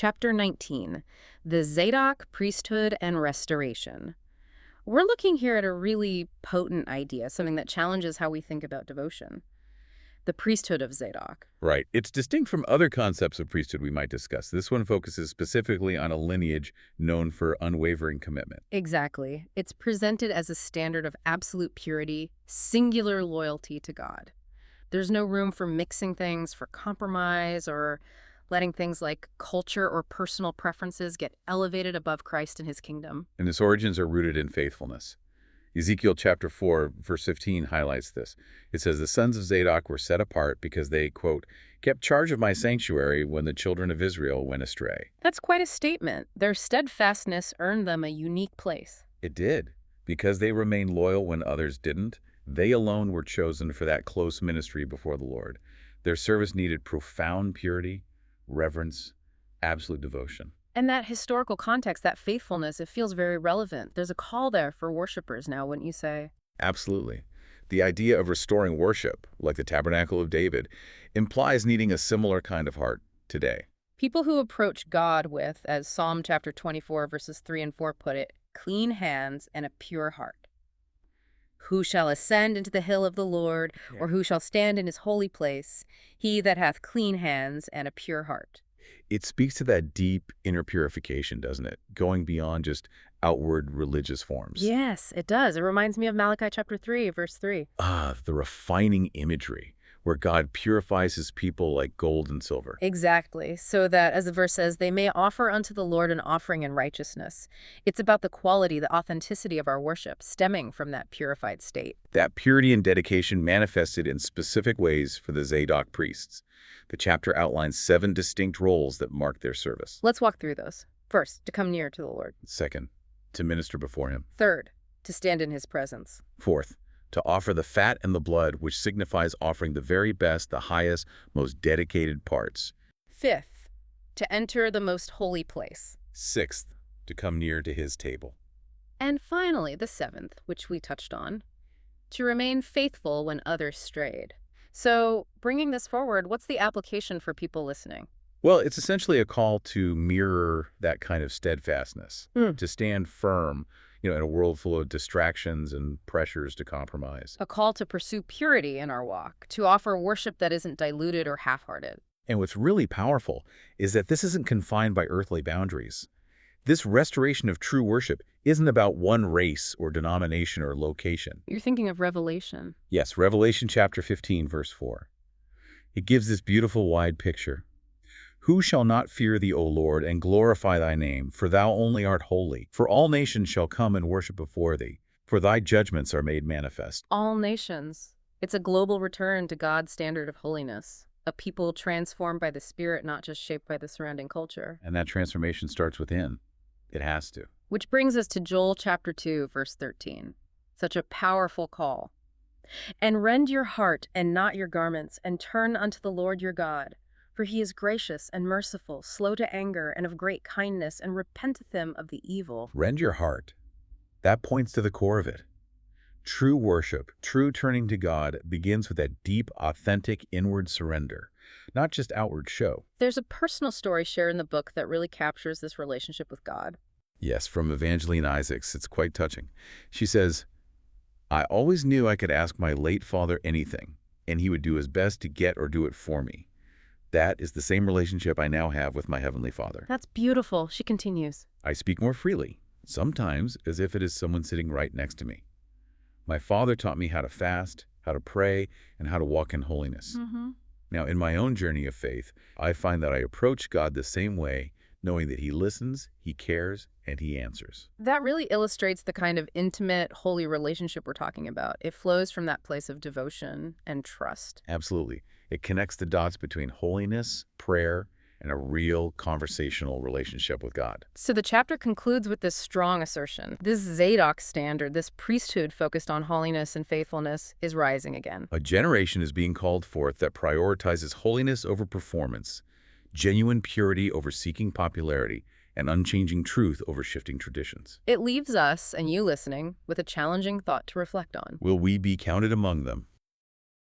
Chapter 19, the Zadok, Priesthood, and Restoration. We're looking here at a really potent idea, something that challenges how we think about devotion. The priesthood of Zadok. Right. It's distinct from other concepts of priesthood we might discuss. This one focuses specifically on a lineage known for unwavering commitment. Exactly. It's presented as a standard of absolute purity, singular loyalty to God. There's no room for mixing things, for compromise, or letting things like culture or personal preferences get elevated above Christ and his kingdom. And its origins are rooted in faithfulness. Ezekiel chapter 4, verse 15 highlights this. It says, "The sons of Zadok were set apart because they, quote, kept charge of my sanctuary when the children of Israel went astray." That's quite a statement. Their steadfastness earned them a unique place. It did. Because they remained loyal when others didn't, they alone were chosen for that close ministry before the Lord. Their service needed profound purity, reverence, absolute devotion. And that historical context, that faithfulness, it feels very relevant. There's a call there for worshipers now, wouldn't you say? Absolutely. The idea of restoring worship, like the Tabernacle of David, implies needing a similar kind of heart today. People who approach God with, as Psalm chapter 24, verses 3 and 4 put it, clean hands and a pure heart. Who shall ascend into the hill of the Lord, or who shall stand in his holy place? He that hath clean hands and a pure heart. It speaks to that deep inner purification, doesn't it? Going beyond just outward religious forms. Yes, it does. It reminds me of Malachi chapter 3, verse 3. The refining imagery, where God purifies his people like gold and silver. Exactly. So that, as the verse says, they may offer unto the Lord an offering in righteousness. It's about the quality, the authenticity of our worship, stemming from that purified state. That purity and dedication manifested in specific ways for the Zadok priests. The chapter outlines 7 distinct roles that mark their service. Let's walk through those. First, to come near to the Lord. Second, to minister before him. Third, to stand in his presence. Fourth, to offer the fat and the blood, which signifies offering the very best, the highest, most dedicated parts. Fifth, to enter the most holy place. Sixth, to come near to his table. And finally, the seventh, which we touched on, to remain faithful when others strayed. So, bringing this forward, what's the application for people listening? Well, it's essentially a call to mirror that kind of steadfastness, to stand firm, in a world full of distractions and pressures to compromise. A call to pursue purity in our walk, to offer worship that isn't diluted or half-hearted. And what's really powerful is that this isn't confined by earthly boundaries. This restoration of true worship isn't about one race or denomination or location. You're thinking of Revelation. Yes, Revelation chapter 15, verse 4. It gives this beautiful wide picture. "Who shall not fear thee, O Lord, and glorify thy name? For thou only art holy. For all nations shall come and worship before thee, for thy judgments are made manifest." All nations. It's a global return to God's standard of holiness. A people transformed by the Spirit, not just shaped by the surrounding culture. And that transformation starts within. It has to. Which brings us to Joel chapter 2, verse 13. Such a powerful call. "And rend your heart and not your garments, and turn unto the Lord your God. For he is gracious and merciful, slow to anger, and of great kindness, and repenteth him of the evil." Rend your heart. That points to the core of it. True worship, true turning to God, begins with that deep, authentic inward surrender, not just outward show. There's a personal story shared in the book that really captures this relationship with God. Yes, from Evangeline Isaacs. It's quite touching. She says, "I always knew I could ask my late father anything, and he would do his best to get or do it for me. That is the same relationship I now have with my Heavenly Father. That's beautiful. She continues. I speak more freely, sometimes as if it is someone sitting right next to me. My Father taught me how to fast, how to pray, and how to walk in holiness. Now, in my own journey of faith, I find that I approach God the same way, knowing that he listens, he cares, and he answers." That really illustrates the kind of intimate, holy relationship we're talking about. It flows from that place of devotion and trust. Absolutely. It connects the dots between holiness, prayer, and a real conversational relationship with God. So the chapter concludes with this strong assertion. This Zadok standard, this priesthood focused on holiness and faithfulness, is rising again. A generation is being called forth that prioritizes holiness over performance, genuine purity over seeking popularity, and unchanging truth over shifting traditions. It leaves us, and you listening, with a challenging thought to reflect on. Will we be counted among them?